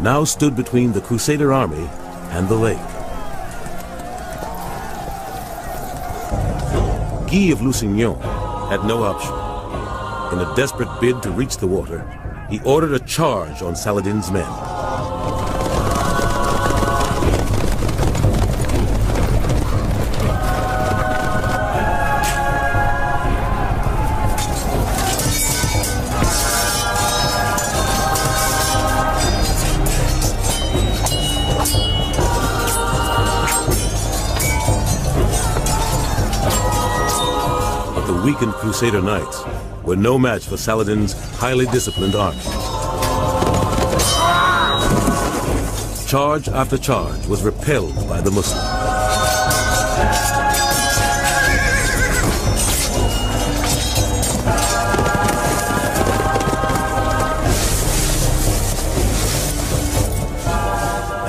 now stood between the Crusader army and the lake. Guy of Lusignan had no option. In a desperate bid to reach the water, he ordered a charge on Saladin's men. Weakened Crusader knights were no match for Saladin's highly disciplined army. Charge after charge was repelled by the Muslims.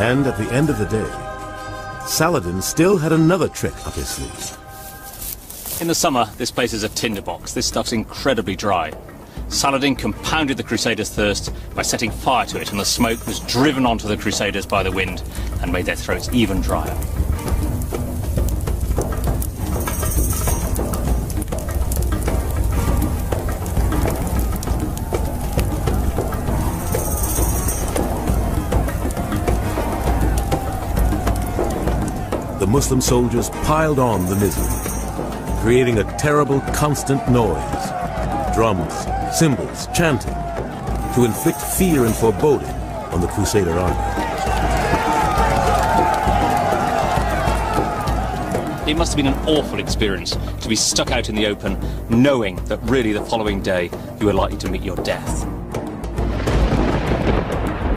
And at the end of the day, Saladin still had another trick up his sleeve. In the summer, this place is a tinderbox. This stuff's incredibly dry. Saladin compounded the Crusaders' thirst by setting fire to it, and the smoke was driven onto the Crusaders by the wind and made their throats even drier. The Muslim soldiers piled on the misery, creating a terrible constant noise, drums, cymbals, chanting, to inflict fear and foreboding on the Crusader army. It must have been an awful experience to be stuck out in the open, knowing that really the following day you were likely to meet your death.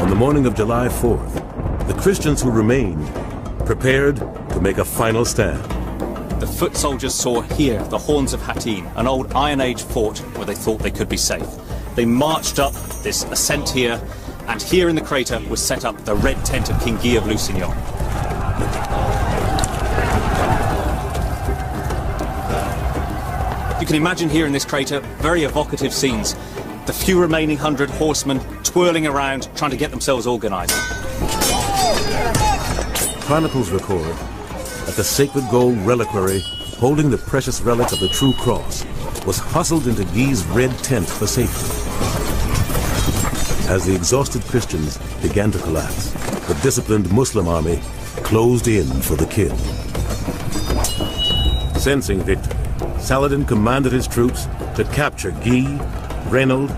On the morning of July 4th, the Christians who remained prepared to make a final stand. The foot soldiers saw here the horns of HaTTin, an old Iron Age fort where they thought they could be safe. They marched up this ascent here, and here in the crater was set up the red tent of King Guy of Lusignan. You can imagine here in this crater very evocative scenes. The few remaining 100 horsemen twirling around, trying to get themselves organised. Chronicles record that the sacred gold reliquary holding the precious relic of the true cross was hustled into Guy's red tent for safety. As the exhausted Christians began to collapse, the disciplined Muslim army closed in for the kill. Sensing victory, Saladin commanded his troops to capture Guy, Reynold,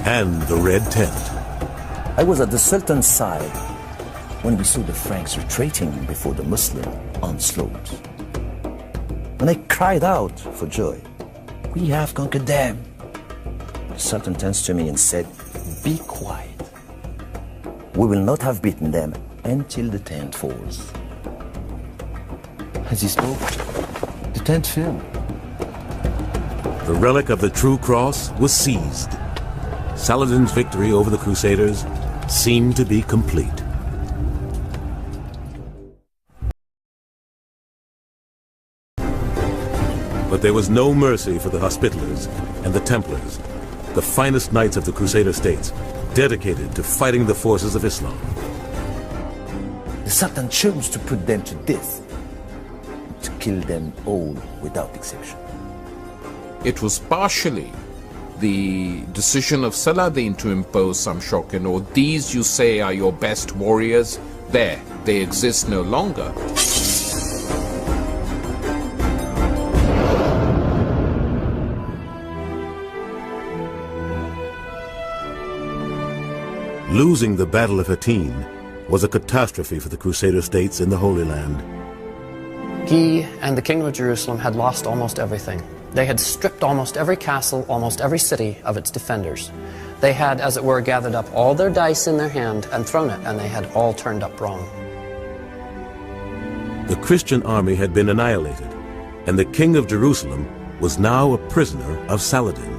and the red tent. I was at the Sultan's side when we saw the Franks retreating before the Muslim onslaught. And I cried out for joy. We have conquered them. The Sultan turns to me and said, be quiet. We will not have beaten them until the tent falls. As he spoke, the tent fell. The relic of the true cross was seized. Saladin's victory over the Crusaders seemed to be complete. But there was no mercy for the Hospitallers and the Templars, the finest knights of the Crusader states, dedicated to fighting the forces of Islam. The Sultan chose to put them to death, to kill them all without exception. It was partially the decision of Saladin to impose some shock and awe. These, you say, are your best warriors. There, they exist no longer. Losing the Battle of HaTTin was a catastrophe for the Crusader states in the Holy Land. Guy and the Kingdom of Jerusalem had lost almost everything. They had stripped almost every castle, almost every city of its defenders. They had, as it were, gathered up all their dice in their hand and thrown it, and they had all turned up wrong. The Christian army had been annihilated, and the King of Jerusalem was now a prisoner of Saladin.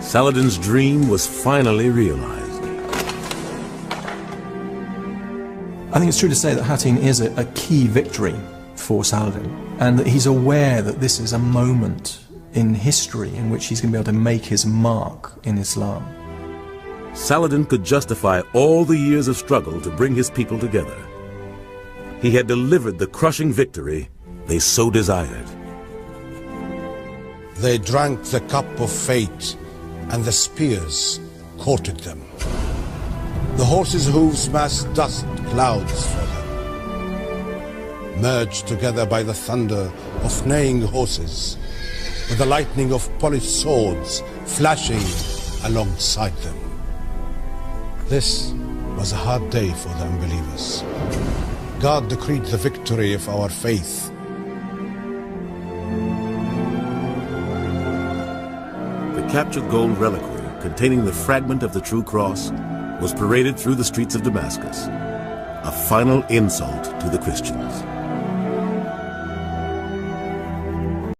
Saladin's dream was finally realized. I think it's true to say that HaTTin is a key victory for Saladin, and that he's aware that this is a moment in history in which he's going to be able to make his mark in Islam. Saladin could justify all the years of struggle to bring his people together. He had delivered the crushing victory they so desired. They drank the cup of fate, and the spears courted them. The horses' hooves massed dust clouds for them, merged together by the thunder of neighing horses, with the lightning of polished swords flashing alongside them. This was a hard day for the unbelievers. God decreed the victory of our faith. The captured gold reliquary containing the fragment of the true cross was paraded through the streets of Damascus, a final insult to the Christians.